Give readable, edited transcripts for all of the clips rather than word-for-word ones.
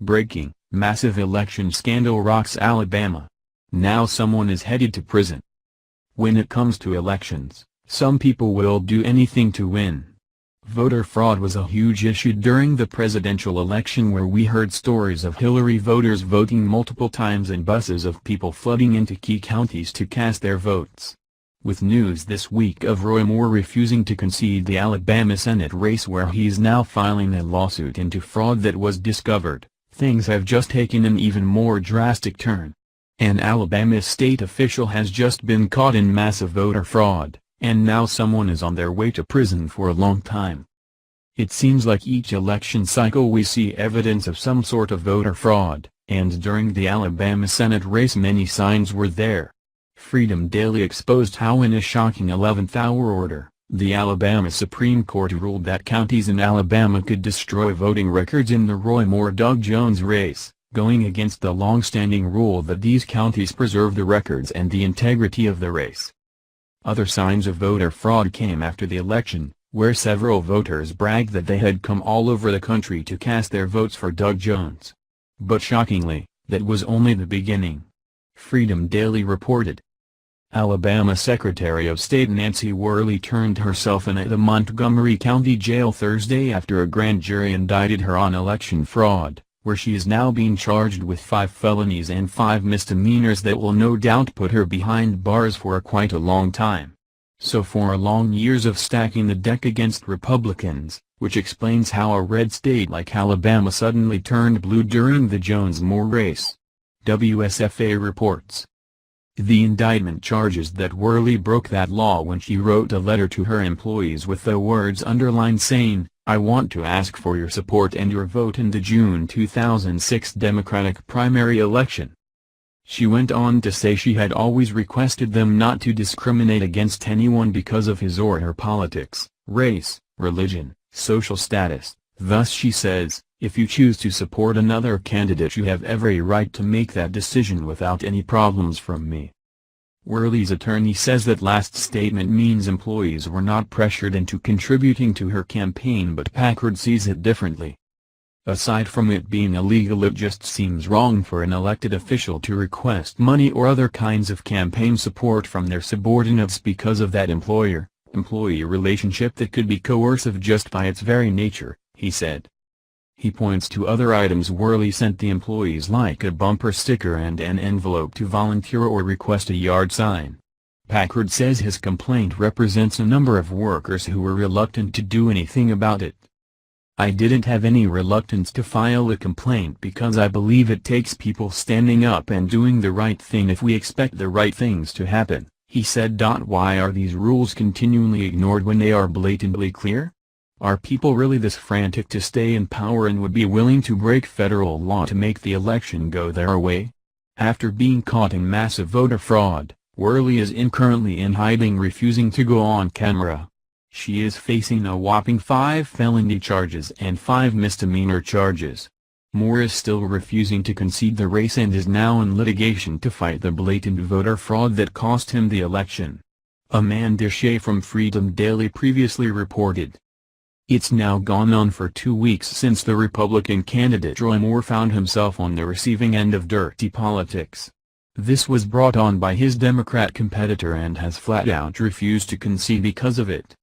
Breaking: massive election scandal rocks Alabama. Now someone is headed to prison. When it comes to elections, some people will do anything to win. Voter fraud was a huge issue during the presidential election, where we heard stories of Hillary voters voting multiple times and buses of people flooding into key counties to cast their votes. With news this week of Roy Moore refusing to concede the Alabama Senate race, where he is now filing a lawsuit into fraud that was discovered, things have just taken an even more drastic turn. An Alabama state official has just been caught in massive voter fraud, and now someone is on their way to prison for a long time. It seems like each election cycle we see evidence of some sort of voter fraud, and during the Alabama Senate race many signs were there. Freedom Daily exposed how in a shocking 11th-hour order, the Alabama Supreme Court ruled that counties in Alabama could destroy voting records in the Roy Moore-Doug Jones race, going against the long-standing rule that these counties preserve the records and the integrity of the race. Other signs of voter fraud came after the election, where several voters bragged that they had come all over the country to cast their votes for Doug Jones. But shockingly, that was only the beginning. Freedom Daily reported. Alabama Secretary of State Nancy Worley turned herself in at the Montgomery County Jail Thursday after a grand jury indicted her on election fraud, where she is now being charged with 5 felonies and 5 misdemeanors that will no doubt put her behind bars for quite a long time. So for long years of stacking the deck against Republicans, which explains how a red state like Alabama suddenly turned blue during the Jones-Moore race. WSFA reports. The indictment charges that Worley broke that law when she wrote a letter to her employees with the words underlined saying, "I want to ask for your support and your vote in the June 2006 Democratic primary election." She went on to say she had always requested them not to discriminate against anyone because of his or her politics, race, religion, social status. Thus she says, "If you choose to support another candidate, you have every right to make that decision without any problems from me." Worley's attorney says that last statement means employees were not pressured into contributing to her campaign, but Packard sees it differently. Aside from it being illegal, it just seems wrong for an elected official to request money or other kinds of campaign support from their subordinates because of that employer-employee relationship that could be coercive just by its very nature, he said. He points to other items Worley sent the employees, like a bumper sticker and an envelope to volunteer or request a yard sign. Packard says his complaint represents a number of workers who were reluctant to do anything about it. "I didn't have any reluctance to file a complaint because I believe it takes people standing up and doing the right thing if we expect the right things to happen," he said. Why are these rules continually ignored when they are blatantly clear? Are people really this frantic to stay in power and would be willing to break federal law to make the election go their way? After being caught in massive voter fraud, Worley is currently in hiding, refusing to go on camera. She is facing a whopping 5 felony charges and 5 misdemeanor charges. Moore is still refusing to concede the race and is now in litigation to fight the blatant voter fraud that cost him the election. Amanda Shea from Freedom Daily previously reported. It's now gone on for 2 weeks since the Republican candidate Roy Moore found himself on the receiving end of dirty politics. This was brought on by his Democrat competitor and has flat out refused to concede because of it.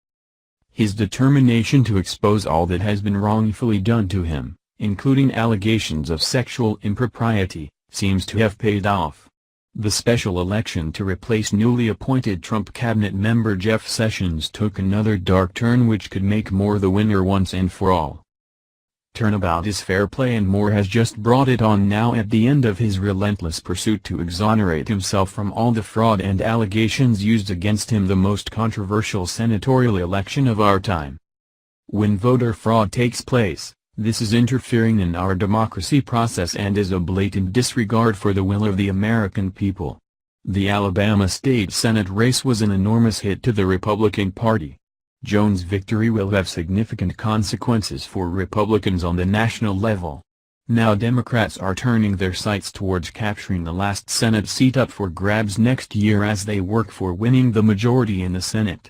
His determination to expose all that has been wrongfully done to him, including allegations of sexual impropriety, seems to have paid off. The special election to replace newly appointed Trump cabinet member Jeff Sessions took another dark turn which could make Moore the winner once and for all. Turnabout is fair play, and Moore has just brought it on now at the end of his relentless pursuit to exonerate himself from all the fraud and allegations used against him, the most controversial senatorial election of our time. When voter fraud takes place, this is interfering in our democracy process and is a blatant disregard for the will of the American people. The Alabama state Senate race was an enormous hit to the Republican Party. Jones' victory will have significant consequences for Republicans on the national level. Now Democrats are turning their sights towards capturing the last Senate seat up for grabs next year as they work for winning the majority in the Senate.